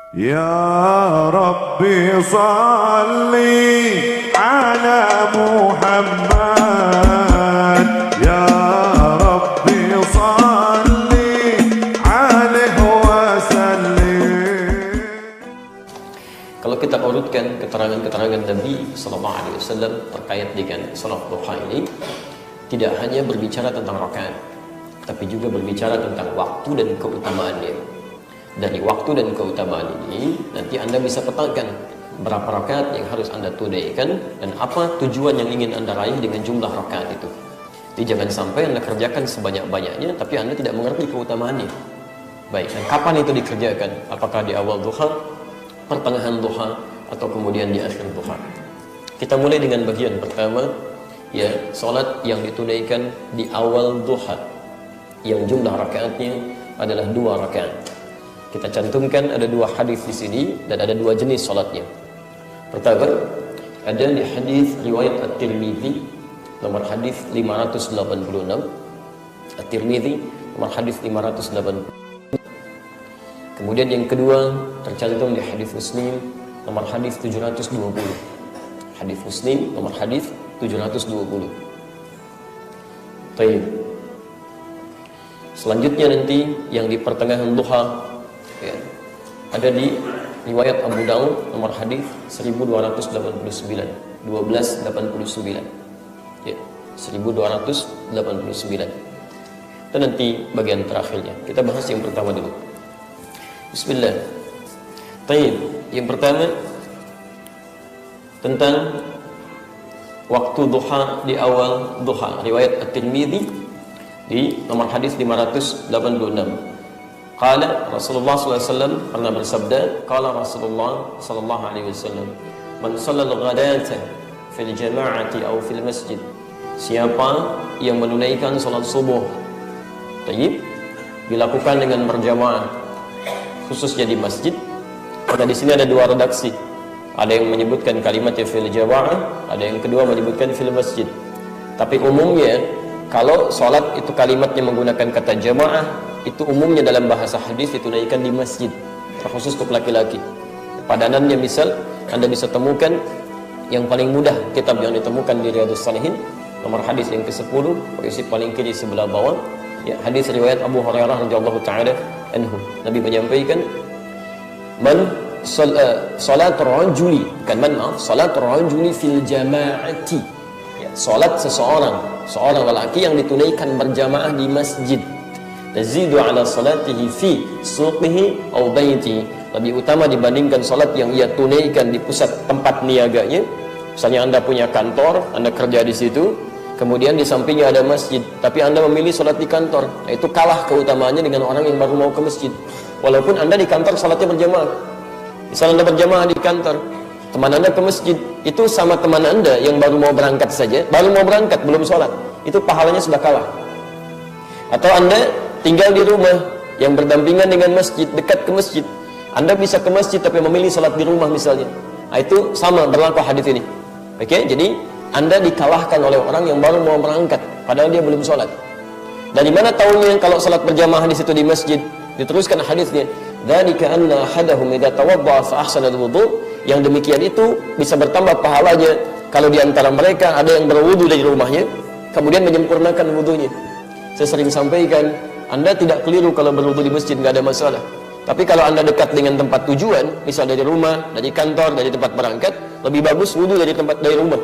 Ya Rabbi salli ala Muhammad, Ya Rabbi salli alaihi wasallim. Kalau kita urutkan keterangan-keterangan Nabi Sallallahu Alaihi Wasallam terkait dengan salat duha ini, tidak hanya berbicara tentang rakaat, tapi juga berbicara tentang waktu dan keutamaannya. Dari waktu dan keutamaan ini, nanti Anda bisa petakan berapa rakaat yang harus Anda tunaikan dan apa tujuan yang ingin Anda raih dengan jumlah rakaat itu. Jadi jangan sampai Anda kerjakan sebanyak-banyaknya, tapi Anda tidak mengerti keutamaannya. Baik, dan kapan itu dikerjakan? Apakah di awal duha, pertengahan duha, atau kemudian di akhir duha? Kita mulai dengan bagian pertama, ya, salat yang ditunaikan di awal duha, yang jumlah rakaatnya adalah 2 rakaat. Kita cantumkan ada 2 hadis di sini dan ada 2 jenis salatnya. Pertama, ada di hadis riwayat At-Tirmidzi nomor hadis 586. At-Tirmidzi nomor hadis 586. Kemudian yang kedua tercantum di hadis Muslim nomor hadis 720. Hadis Muslim nomor hadis 720. Baik. Selanjutnya nanti yang di pertengahan duha, ya, ada di riwayat Abu Daud nomor hadis 1289, 1289, ya, 1289. Dan nanti bagian terakhirnya. Kita bahas yang pertama dulu. Bismillah. Baik, yang pertama tentang waktu duha di awal duha, riwayat At-Tirmidzi di nomor hadis 586. Qala Rasulullah SAW pernah bersabda, qala Rasulullah SAW, man shallal ghadata fil jama'ati aw fil masjid, siapa yang menunaikan salat subuh, tayyib, dilakukan dengan berjamaah, khususnya di masjid. Pada di sini ada 2 redaksi. Ada yang menyebutkan kalimatnya fil jama'ah, ada yang kedua menyebutkan fil masjid. Tapi umumnya kalau salat itu kalimatnya menggunakan kata jamaah, itu umumnya dalam bahasa hadis ditunaikan di masjid, terkhusus untuk laki-laki. Padanannya misal Anda bisa temukan yang paling mudah kitab yang ditemukan di Riyadhus Shalihin nomor hadis yang ke-10, posisi paling kiri sebelah bawah, ya, hadis riwayat Abu Hurairah radhiyallahu taala anhu. Nabi menyampaikan, man salatul rajuli, bukan man, maaf, salatul rajuli fil jama'ati, ya, salat seorang lelaki yang ditunaikan berjamaah di masjid, tazidu ala salatihi fi suqihi aw baitihi, lebih utama dibandingkan salat yang ia tunaikan di pusat tempat niaganya. Misalnya Anda punya kantor, Anda kerja di situ, kemudian di sampingnya ada masjid, tapi Anda memilih salat di kantor. Nah, itu kalah keutamaannya dengan orang yang baru mau ke masjid. Walaupun Anda di kantor salatnya berjamaah. Misal Anda berjamaah di kantor, teman Anda ke masjid, itu sama teman Anda yang baru mau berangkat saja, baru mau berangkat belum salat, itu pahalanya sudah kalah. Atau Anda tinggal di rumah yang berdampingan dengan masjid, dekat ke masjid, Anda bisa ke masjid tapi memilih salat di rumah misalnya. Nah, itu sama berlaku hadis ini. Oke, jadi Anda dikalahkan oleh orang yang baru mau berangkat padahal dia belum salat. Dari mana tahunya kalau salat berjamaah di situ di masjid? Diteruskan hadisnya, dzalika anna ahadahum idza tawaddaa fa ahsana al-wudu', yang demikian itu bisa bertambah pahalanya kalau di antara mereka ada yang berwudu dari rumahnya kemudian menyempurnakan wudunya. Saya sering sampaikan, Anda tidak keliru kalau berwudu di masjid, nggak ada masalah. Tapi kalau Anda dekat dengan tempat tujuan, misal dari rumah, dari kantor, dari tempat berangkat, lebih bagus wudu dari rumah,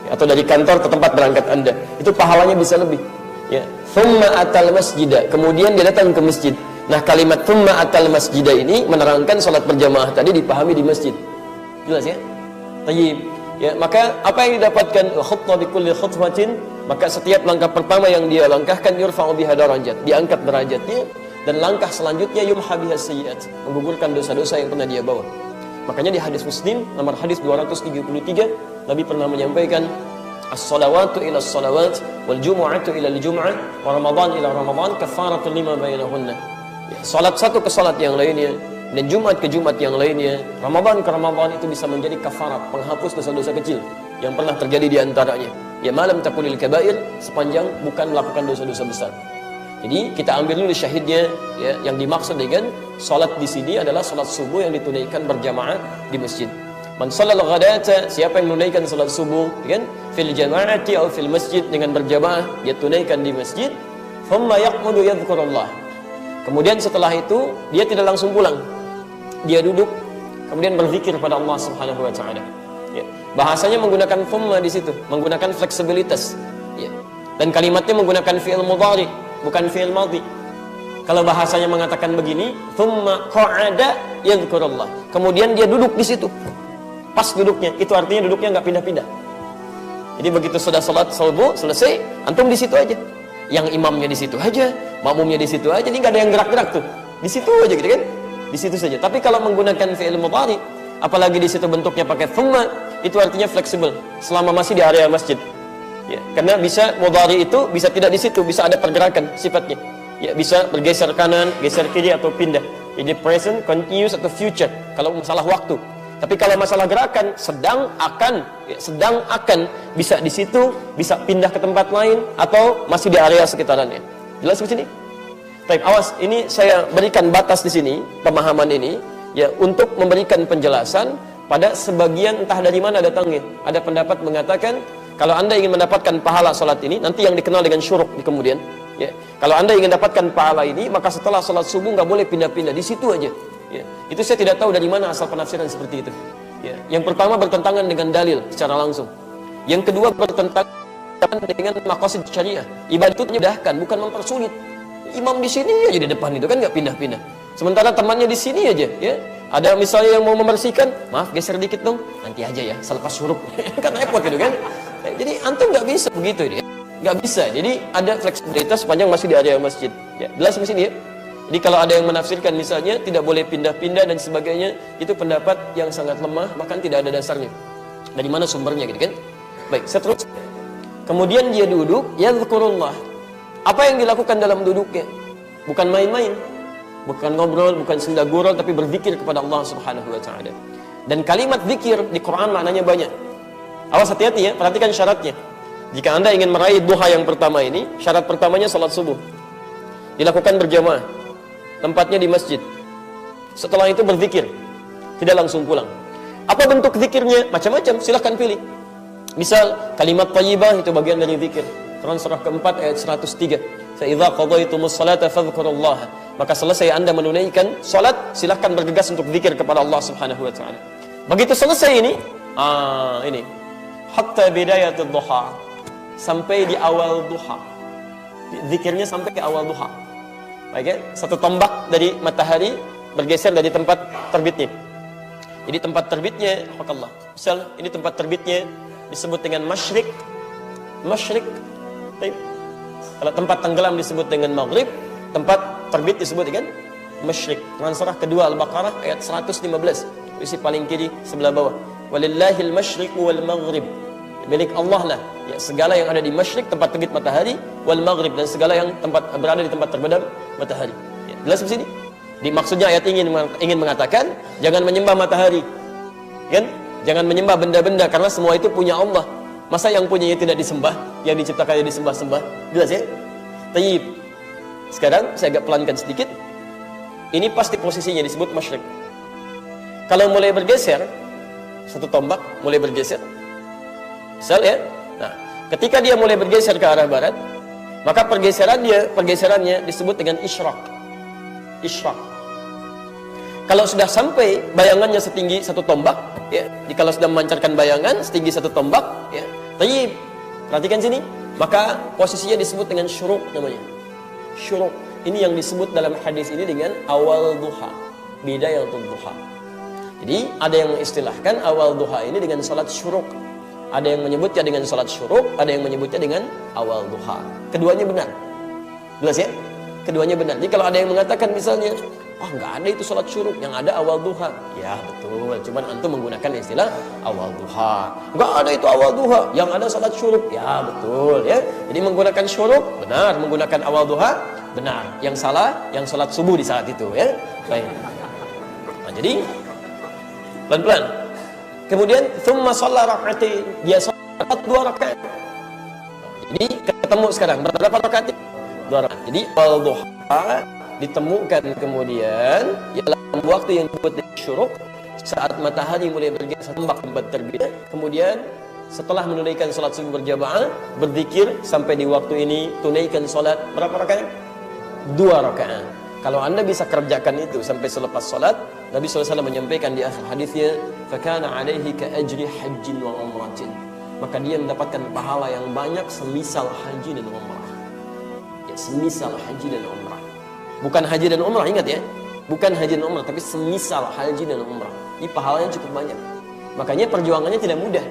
atau dari kantor ke tempat berangkat Anda. Itu pahalanya bisa lebih. Ya, thumma atal masjidah, kemudian dia datang ke masjid. Nah, kalimat thumma atal masjidah ini menerangkan salat berjamaah tadi dipahami di masjid. Jelas ya? Tayyib. Ya, maka apa yang didapatkan khutbah bi kulli khutbatin, maka setiap langkah pertama yang dia langkahkan yurfa'u biha darajat, diangkat derajatnya, dan langkah selanjutnya yumha biha sayyi'at, menggugurkan dosa-dosa yang pernah dia bawa. Makanya di hadis Muslim nomor hadis 233, Nabi pernah menyampaikan, as-salawatu ila as-salawat wal jumu'atu ila al-jum'ah wa ramadan ila ramadan kafaratun lima bainahunna. Ya, salat satu ke salat yang lainnya dan Jumat ke Jumat yang lainnya, Ramadan ke Ramadan, itu bisa menjadi kafarat, penghapus dosa-dosa kecil yang pernah terjadi di antaranya. Ya malam takulil kabair, sepanjang bukan melakukan dosa-dosa besar. Jadi kita ambil dulu syahidnya, ya, yang dimaksud dengan salat di sini adalah salat subuh yang ditunaikan berjamaah di masjid. Man shallal ghadata, siapa yang menunaikan salat subuh, kan, fil jama'ati atau fil masjid, dengan berjamaah dia tunaikan di masjid, thumma yaq'udu yadhkurullah. Kemudian setelah itu dia tidak langsung pulang. Dia duduk kemudian berzikir pada Allah Subhanahu wa taala. Ya. Bahasanya menggunakan thumma di situ, menggunakan fleksibilitas. Ya. Dan kalimatnya menggunakan fi'il mudhari, bukan fi'il madhi. Kalau bahasanya mengatakan begini, thumma qa'ada yadhkurullah. Kemudian dia duduk di situ. Pas duduknya, itu artinya duduknya nggak pindah-pindah. Jadi begitu sudah salat subuh selesai, antum di situ aja. Yang imamnya di situ aja, makmumnya di situ aja, ini nggak ada yang gerak-gerak tuh. Di situ aja gitu kan? Di situ saja. Tapi kalau menggunakan fi'il mudhari, apalagi di situ bentuknya pakai thumma, itu artinya fleksibel selama masih di area masjid. Ya, karena bisa mudhari itu bisa tidak di situ, bisa ada pergerakan sifatnya. Ya, bisa bergeser kanan, geser kiri atau pindah. Jadi present, continuous atau future kalau masalah waktu. Tapi kalau masalah gerakan, sedang akan bisa di situ, bisa pindah ke tempat lain atau masih di area sekitarannya. Jelas di sini? Baik, awas, ini saya berikan batas di sini, pemahaman ini ya untuk memberikan penjelasan pada sebagian entah dari mana datangnya. Ada pendapat mengatakan kalau Anda ingin mendapatkan pahala salat ini, nanti yang dikenal dengan syuruk di kemudian, ya. Kalau Anda ingin dapatkan pahala ini, maka setelah salat subuh nggak boleh pindah-pindah, di situ aja. Ya. Itu saya tidak tahu dari mana asal penafsiran seperti itu. Ya. Yang pertama bertentangan dengan dalil secara langsung. Yang kedua bertentangan dengan maqasid syariah. Ibadah itu menyudahkan, bukan mempersulit. Imam di sini aja di depan itu kan nggak pindah-pindah. Sementara temannya di sini aja, ya. Ada misalnya yang mau membersihkan, maaf geser dikit dong, nanti aja ya, selepas syuruk. Kan repot gitu kan. Jadi antum nggak bisa begitu dia, nggak bisa. Jadi ada fleksibilitas sepanjang masih di area masjid. Ya, jelas di sini ya. Jadi kalau ada yang menafsirkan misalnya tidak boleh pindah-pindah dan sebagainya, itu pendapat yang sangat lemah, bahkan tidak ada dasarnya. Dari mana sumbernya gitu kan? Baik, seterusnya. Kemudian dia duduk, yadhkurullah. Apa yang dilakukan dalam duduknya? Bukan main-main, bukan ngobrol, bukan senda gurau, tapi berzikir kepada Allah Subhanahu wa taala. Dan kalimat zikir di Quran maknanya banyak. Awas hati-hati ya, perhatikan syaratnya. Jika Anda ingin meraih duha yang pertama ini, syarat pertamanya salat subuh. Dilakukan berjamaah. Tempatnya di masjid. Setelah itu berzikir. Tidak langsung pulang. Apa bentuk zikirnya? Macam-macam, silahkan pilih. Misal, kalimat thayyibah itu bagian dari zikir. Quran surah keempat ayat 103. Fa idza qadaytumus salata fadhkurullaha. Maka selesai Anda menunaikan salat, silahkan bergegas untuk zikir kepada Allah Subhanahu wa taala. Begitu selesai ini, ini hatta bidayatul duha, sampai di awal duha. Zikirnya sampai ke awal duha. Baik ya? Satu tombak dari matahari bergeser dari tempat terbitnya. Jadi tempat terbitnya, Allah. Misal ini tempat terbitnya disebut dengan masyrik. Masyrik. Kalau tempat tenggelam disebut dengan maghrib, tempat terbit disebut dengan masyrik. Quran surah kedua Al-Baqarah ayat 115. Isi paling kiri sebelah bawah. Walillahil masyriq wal maghrib. Milik Allah lah ya, segala yang ada di masyrik, tempat terbit matahari, wal maghrib, dan segala yang berada di tempat terbenam matahari. Ya, jelas di sini. Di maksudnya ayat ingin mengatakan jangan menyembah matahari. Kan? Jangan menyembah benda-benda karena semua itu punya Allah. Masa yang punyanya tidak disembah, yang diciptakannya disembah-sembah? Jelas ya? Tayyib. Sekarang saya agak pelankan sedikit. Ini pasti posisinya disebut masyrik. Kalau mulai bergeser, satu tombak mulai bergeser. Misal ya. Nah, ketika dia mulai bergeser ke arah barat, maka pergeserannya disebut dengan isyraq. Isyraq. Kalau sudah sampai bayangannya setinggi satu tombak, ya, kalau sudah memancarkan bayangan setinggi satu tombak, ya, tayyib. Perhatikan sini, maka posisinya disebut dengan syuruk namanya. Syuruk. Ini yang disebut dalam hadis ini dengan awal duha, bidayatul duha. Jadi ada yang mengistilahkan awal duha ini dengan salat syuruk. Ada yang menyebutnya dengan salat syuruk, ada yang menyebutnya dengan awal duha. Keduanya benar. Jelas ya? Keduanya benar. Jadi kalau ada yang mengatakan misalnya, nggak ada itu salat syuruk, yang ada awal duha. Ya betul, cuman antum menggunakan istilah awal duha. Nggak ada itu awal duha, yang ada salat syuruk. Ya betul ya. Jadi menggunakan syuruk benar, menggunakan awal duha benar. Yang salah, yang salat subuh di saat itu ya. Baik. Nah, jadi pelan-pelan. Kemudian thumma shalla rak'atain, dia salat 2 rakaat. Jadi ketemu sekarang berapa rakaat? 2 Jadi awal duha ditemukan kemudian dalam waktu yang disebut syuruk, saat matahari mulai bergeser tempat terbit. Kemudian setelah menunaikan salat subuh berjamaah, berzikir sampai di waktu ini, tunaikan salat berapa rakaat? 2 rakaat. Kalau Anda bisa kerjakan itu sampai selepas salat, Nabi SAW menyampaikan di akhir hadisnya, "Fakana 'alaihi ka ajri hajjin wa umratin." Maka dia mendapatkan pahala yang banyak semisal haji dan umrah. Ya, semisal haji dan umrah. Bukan haji dan umrah, ingat ya. Bukan haji dan umrah, tapi semisal haji dan umrah. Ini pahalanya cukup banyak. Makanya perjuangannya tidak mudah.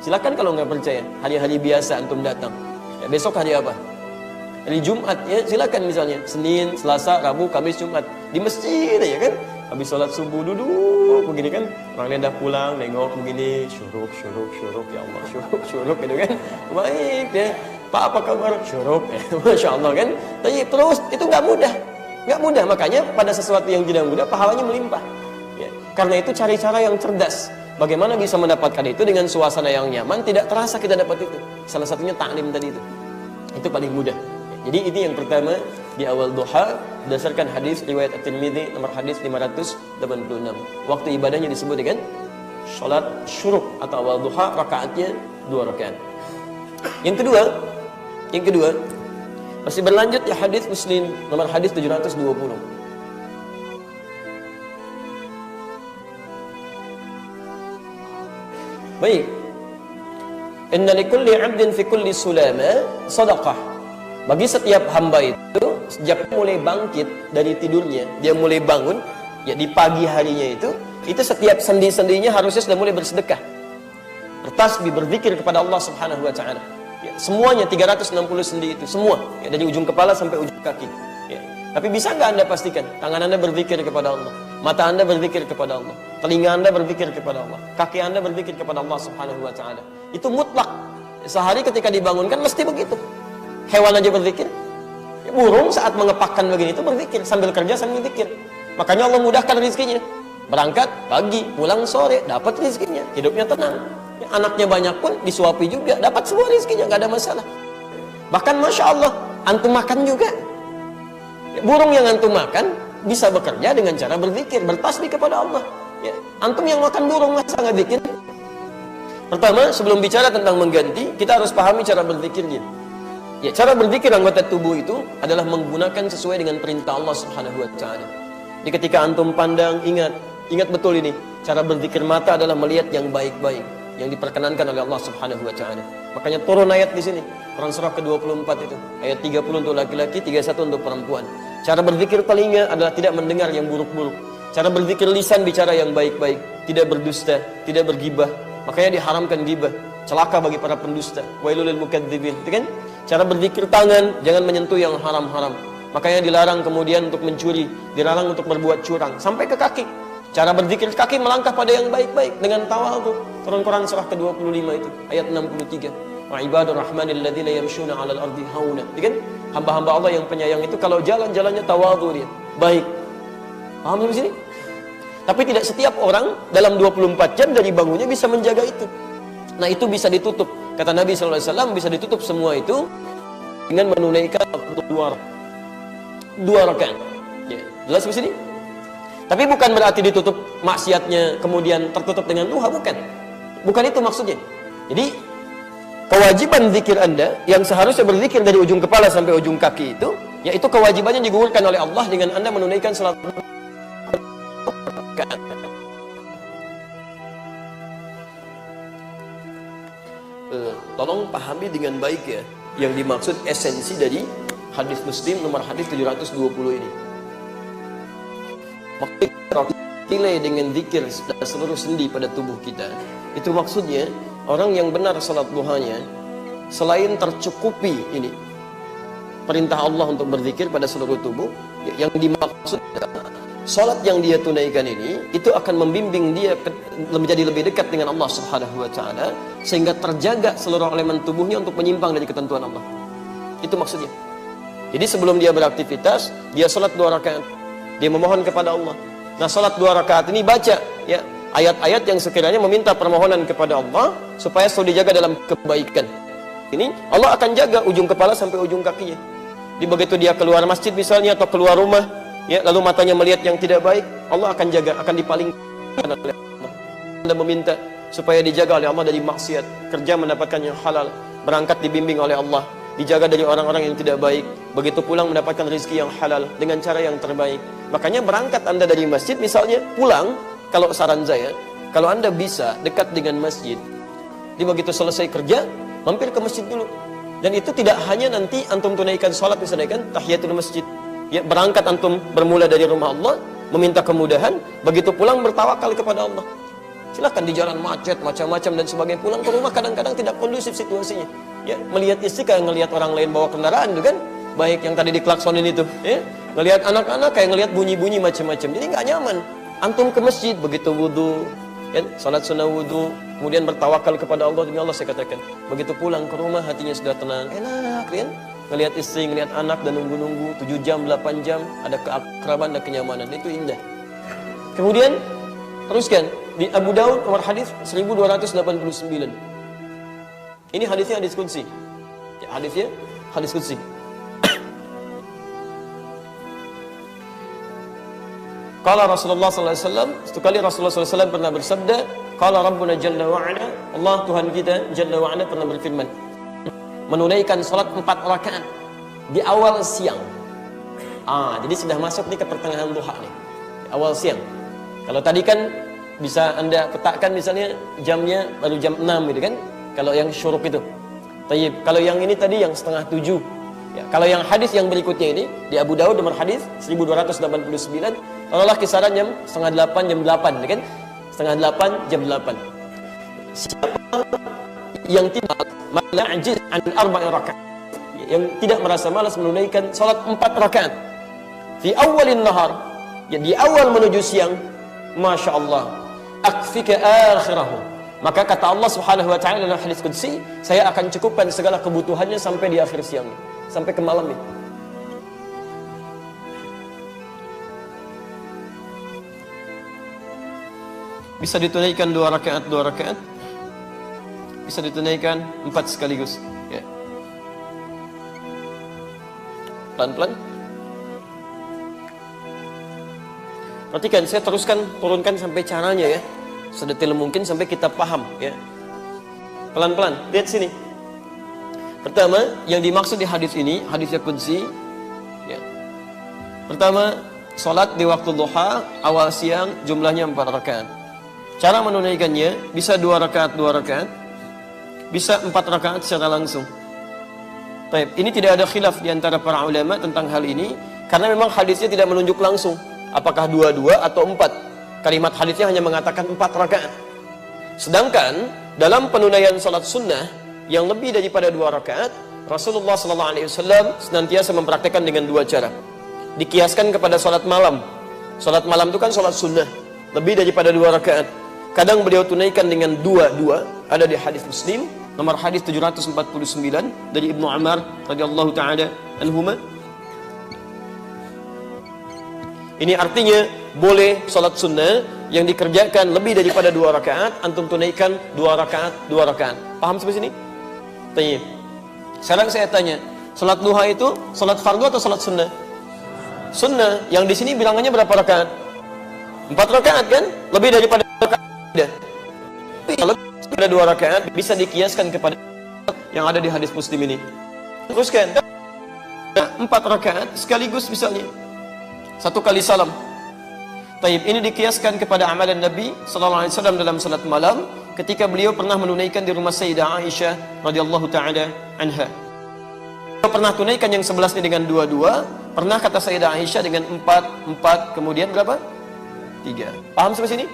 Silakan kalau nggak percaya, hari-hari biasa antum datang. Ya, besok hari apa? Hari Jumat ya, silakan misalnya Senin, Selasa, Rabu, Kamis, Jumat di masjid ya kan. Habis sholat subuh duduk begini kan, orangnya dah pulang, nengok begini, syuruk ya Allah, syuruk gitu kan. Baik deh, Pak apa kabar? Syuruk ya, Masya Allah kan. Tapi terus itu nggak mudah, makanya pada sesuatu yang tidak mudah pahalanya melimpah ya. Karena itu cari cara yang cerdas. Bagaimana bisa mendapatkan itu dengan suasana yang nyaman, tidak terasa kita dapat itu. Salah satunya ta'lim tadi itu paling mudah. Jadi ini yang pertama di awal duha berdasarkan hadis riwayat At-Tirmidzi nomor hadis 586. Waktu ibadahnya disebut dengan salat syuruk atau awal duha, rakaatnya 2 rakaat. Yang kedua masih berlanjut ya, hadis Muslim nomor hadis 720. Baik. Inna likulli 'abdin fi kulli sulama sadaqah. Bagi setiap hamba itu, sejak mulai bangkit dari tidurnya, dia mulai bangun, ya di pagi harinya itu setiap sendi-sendinya harusnya sudah mulai bersedekah, bertasbih, berzikir kepada Allah Subhanahu wa Ta'ala. Ya, semuanya 360 sendi itu, semua, ya, dari ujung kepala sampai ujung kaki. Ya. Tapi bisa nggak Anda pastikan, tangan Anda berzikir kepada Allah, mata Anda berzikir kepada Allah, telinga Anda berzikir kepada Allah, kaki Anda berzikir kepada Allah Subhanahu wa Ta'ala. Itu mutlak. Sehari ketika dibangunkan mesti begitu. Hewan aja berzikir. Ya, burung saat mengepakkan begini itu berzikir, sambil kerja sambil zikir. Makanya Allah mudahkan rezekinya. Berangkat pagi, pulang sore, dapat rezekinya, hidupnya tenang. Ya, anaknya banyak pun disuapi juga, dapat semua rezekinya, nggak ada masalah. Bahkan Masya Allah, antum makan juga. Ya, burung yang antum makan bisa bekerja dengan cara berzikir, bertasbih kepada Allah. Ya, antum yang makan burung masa nggak zikir? Pertama, sebelum bicara tentang mengganti, kita harus pahami cara berzikirnya. Ya, cara berzikir anggota tubuh itu adalah menggunakan sesuai dengan perintah Allah Subhanahu wa Ta'ala. Jadi ketika antum pandang, ingat betul ini, cara berzikir mata adalah melihat yang baik-baik, yang diperkenankan oleh Allah Subhanahu wa Ta'ala. Makanya turun ayat di sini, Quran surah ke-24 itu, ayat 30 untuk laki-laki, 31 untuk perempuan. Cara berzikir telinga adalah tidak mendengar yang buruk-buruk. Cara berzikir lisan bicara yang baik-baik, tidak berdusta, tidak bergibah. Makanya diharamkan gibah, celaka bagi para pendusta. Wailul lil mukadzibin, itu kan? Cara berzikir tangan, jangan menyentuh yang haram-haram. Makanya dilarang kemudian untuk mencuri, dilarang untuk berbuat curang, sampai ke kaki. Cara berzikir kaki melangkah pada yang baik-baik dengan tawadhu. Turun Quran surah ke-25 itu, ayat 63. Wa ibadur rahmanil ladzina yamshuna 'alal ardi hauna. Kan? Hamba-hamba Allah yang penyayang itu kalau jalan-jalannya tawadhu dia. Baik. Paham di sini? Tapi tidak setiap orang dalam 24 jam dari bangunnya bisa menjaga itu. Nah, itu bisa ditutup. Kata Nabi SAW, bisa ditutup semua itu dengan menunaikan dua rakaat. Ya, jelas di sini? Tapi bukan berarti ditutup maksiatnya kemudian tertutup dengan duha, bukan. Bukan itu maksudnya. Jadi kewajiban zikir Anda yang seharusnya berzikir dari ujung kepala sampai ujung kaki itu, yaitu kewajibannya digugurkan oleh Allah dengan Anda menunaikan salat. Tolong pahami dengan baik ya, yang dimaksud esensi dari hadis Muslim nomor hadis 720 ini. Nilai dengan zikir seluruh sendi pada tubuh kita. Itu maksudnya orang yang benar salat duhanya, selain tercukupi ini perintah Allah untuk berzikir pada seluruh tubuh, yang dimaksud salat yang dia tunaikan ini itu akan membimbing dia menjadi lebih dekat dengan Allah Subhanahu wa Ta'ala, sehingga terjaga seluruh elemen tubuhnya untuk menyimpang dari ketentuan Allah. Itu maksudnya. Jadi sebelum dia beraktivitas, dia salat 2 rakaat, dia memohon kepada Allah. Nah, salat 2 rakaat ini baca ya ayat-ayat yang sekiranya meminta permohonan kepada Allah supaya selalu dijaga dalam kebaikan. Ini Allah akan jaga ujung kepala sampai ujung kakinya. Di begitu dia keluar masjid misalnya atau keluar rumah, ya, lalu matanya melihat yang tidak baik, Allah akan jaga, akan dipalingkan oleh Allah. Anda meminta supaya dijaga oleh Allah dari maksiat, kerja mendapatkan yang halal, berangkat dibimbing oleh Allah, dijaga dari orang-orang yang tidak baik, begitu pulang mendapatkan rezeki yang halal dengan cara yang terbaik. Makanya berangkat Anda dari masjid misalnya, pulang, kalau saran saya, kalau Anda bisa dekat dengan masjid, di begitu selesai kerja, mampir ke masjid dulu. Dan itu tidak hanya nanti antum tunaikan sholat misalnya kan, tahiyatul masjid. Ya, berangkat antum bermula dari rumah Allah, meminta kemudahan, begitu pulang bertawakal kepada Allah. Silahkan di jalan macet, macam-macam dan sebagainya. Pulang ke rumah kadang-kadang tidak kondusif situasinya. Ya, melihat istri kayak ngelihat orang lain bawa kendaraan itu kan, baik yang tadi diklaksonin itu. Ya, ngelihat anak-anak kayak ngelihat bunyi-bunyi macam-macam. Jadi nggak nyaman. Antum ke masjid begitu wudu, ya, salat sunnah wudu, kemudian bertawakal kepada Allah. Demi Allah saya katakan, begitu pulang ke rumah hatinya sudah tenang, enak, kan? Ngelihat istri, ngelihat anak dan nunggu-nunggu 7 jam, 8 jam, ada keakraban dan kenyamanan, itu indah. Kemudian teruskan di Abu Daud nomor hadis 1289. Ini hadisnya hadis qudsi. Ya, hadisnya hadis qudsi. Qala Rasulullah sallallahu alaihi wasallam, satu kali Rasulullah sallallahu alaihi wasallam pernah bersabda, qala Rabbuna jalla wa ala, Allah Tuhan kita jalla wa ala pernah berfirman, menunaikan salat 4 rakaat di awal siang. Jadi sudah masuk nih ke pertengahan duha nih. Di awal siang. Kalau tadi kan bisa Anda petakan misalnya jamnya baru jam 6 gitu kan. Kalau yang syuruk itu. Tayyib, kalau yang ini tadi yang setengah 7. Ya, kalau yang hadis yang berikutnya ini di Abu Daud nomor hadis 1289, taruhlah kisaran jam setengah 8, jam 8, kan? Setengah 8, jam 8. Siapa yang tidak ajiz an 4 rakaat, yang tidak merasa malas menunaikan salat 4 rakaat fi awalin nahar, ya, di awal menuju siang, masya Allah, akfika akhirahu, maka kata Allah subhanahu wa ta'ala dalam hadis qudsi, saya akan cukupkan segala kebutuhannya sampai di akhir siangnya, sampai ke malamnya. Bisa ditunaikan 2 rakaat, 2 rakaat. Bisa ditunaikan 4 sekaligus. Ya. Pelan-pelan. Perhatikan, saya teruskan turunkan sampai caranya ya, sedetail mungkin sampai kita paham ya. Pelan-pelan, lihat sini. Pertama, yang dimaksud di hadis ini, hadisnya qudsi ya. Pertama, salat di waktu duha awal siang jumlahnya 4 rakaat. Cara menunaikannya bisa 2 rakaat, 2 rakaat, bisa 4 rakaat secara langsung. Baik, ini tidak ada khilaf di antara para ulama tentang hal ini, karena memang hadisnya tidak menunjuk langsung apakah 2 atau 4. Kalimat hadisnya hanya mengatakan 4 rakaat. Sedangkan dalam penunaian salat sunnah yang lebih daripada 2 rakaat, Rasulullah SAW senantiasa mempraktikkan dengan 2 cara. Dikiaskan kepada salat malam. Salat malam itu kan salat sunnah, lebih daripada 2 rakaat. Kadang beliau tunaikan dengan 2, ada di hadis Muslim nomor hadis 749 dari Ibnu Umar radhiyallahu taala anhuma. Ini artinya boleh salat sunnah yang dikerjakan lebih daripada 2 rakaat, antum tunaikan 2 rakaat, 2 rakaat. Paham sampai sini? Tayyib. Sekarang saya tanya, salat duha itu salat fardu atau salat sunnah? Sunnah. Yang di sini bilangannya berapa rakaat? 4 rakaat kan? Lebih daripada 2 rakaat. Tapi kalau ada 2 rakaat bisa dikiaskan kepada yang ada di hadis Muslim ini. Teruskan. 4 rakaat sekaligus misalnya 1 kali salam. Taib, ini dikiaskan kepada amalan Nabi sallallahu alaihi wasallam dalam salat malam ketika beliau pernah menunaikan di rumah Sayyidah Aisyah radhiyallahu taala anha. Beliau pernah tunaikan yang 11 ini dengan 2, pernah kata Sayyidah Aisyah dengan 4, kemudian berapa? 3. Paham sampai sini?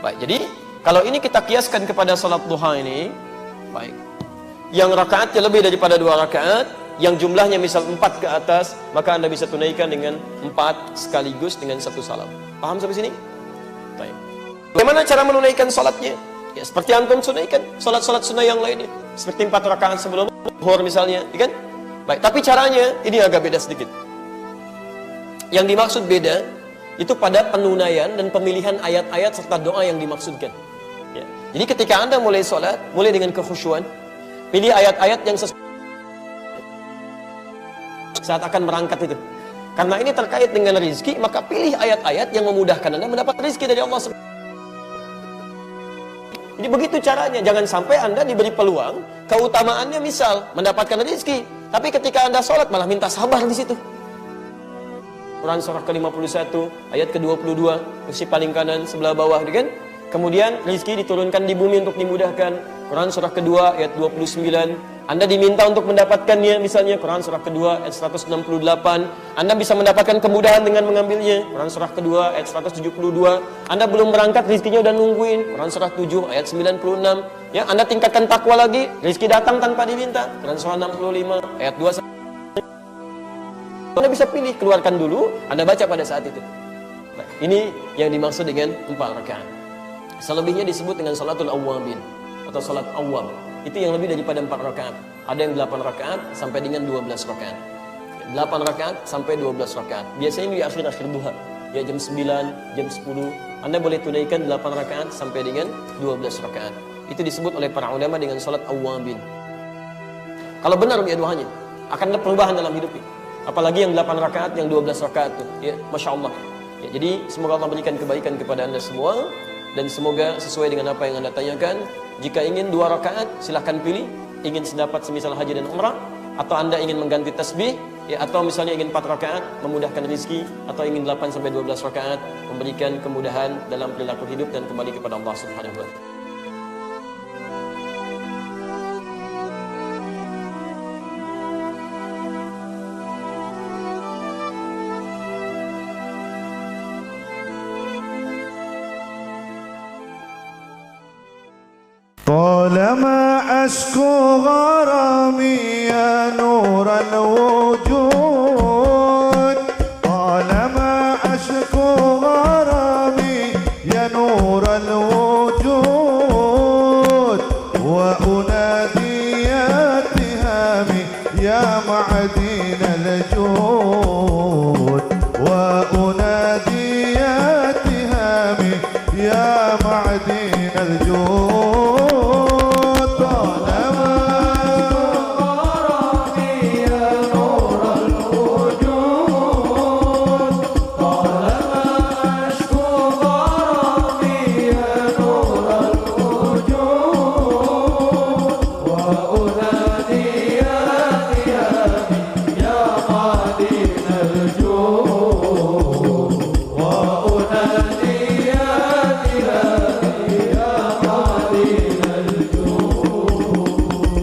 Baik, jadi kalau ini kita kiaskan kepada salat duha ini, baik. Yang rakaatnya lebih daripada 2 rakaat, yang jumlahnya misal 4 ke atas, maka Anda bisa tunaikan dengan 4 sekaligus dengan 1 salam. Paham sampai sini? Baik. Bagaimana cara menunaikan salatnya? Ya, seperti antum tunaikan salat-salat sunnah yang lainnya. Seperti 4 rakaat sebelum zuhur misalnya, ya kan? Baik, tapi caranya ini agak beda sedikit. Yang dimaksud beda itu pada penunaian dan pemilihan ayat-ayat serta doa yang dimaksudkan. Ya. Jadi ketika Anda mulai salat, mulai dengan kekhusyuan, pilih ayat-ayat yang sesuai saat akan berangkat itu. Karena ini terkait dengan rizki, maka pilih ayat-ayat yang memudahkan Anda mendapat rizki dari Allah SWT. Jadi begitu caranya, jangan sampai Anda diberi peluang, keutamaannya misal mendapatkan rizki, tapi ketika Anda sholat malah minta sabar di situ. Quran surah ke-51 ayat ke-22, kursi paling kanan sebelah bawah, kan? Kemudian rizki diturunkan di bumi untuk dimudahkan. Quran surah kedua ayat 29. Anda diminta untuk mendapatkannya, misalnya Quran surah kedua ayat 168. Anda bisa mendapatkan kemudahan dengan mengambilnya. Quran surah kedua ayat 172. Anda belum berangkat, rizkinya udah nungguin. Quran surah 7 ayat 96. Ya, Anda tingkatkan takwa lagi, rizki datang tanpa diminta. Quran surah 65 ayat 2. Anda bisa pilih, keluarkan dulu, Anda baca pada saat itu. Nah, ini yang dimaksud dengan 4 rakaat. Selebihnya disebut dengan salatul awwabin atau salat awwab. Itu yang lebih daripada 4 rakaat. Ada yang 8 rakaat sampai dengan 12 rakaat. 8 rakaat sampai 12 rakaat. Biasanya di akhir-akhir duha. Ya jam 9, jam 10. Anda boleh tunaikan 8 rakaat sampai dengan 12 rakaat. Itu disebut oleh para ulama dengan salat awwabin. Kalau benar ya duhanya, akan ada perubahan dalam hidupnya. Apalagi yang 8 rakaat, yang 12 rakaat tuh. Ya, Masya Allah. Ya, jadi semoga Allah berikan kebaikan kepada Anda semua. Dan semoga sesuai dengan apa yang Anda tanyakan. Jika ingin 2 rakaat, silahkan pilih. Ingin sedapat semisal haji dan umrah, atau Anda ingin mengganti tasbih, ya, atau misalnya ingin 4 rakaat memudahkan rezeki, atau ingin 8 sampai 12 rakaat memberikan kemudahan dalam perilaku hidup dan kembali kepada Allah Subhanahu wa taala. طالما أشكو غرامي يا نور الوجود طالما أشكو غرامي يا نور الوجود وأنادي يا اتهامي يا معدن الجود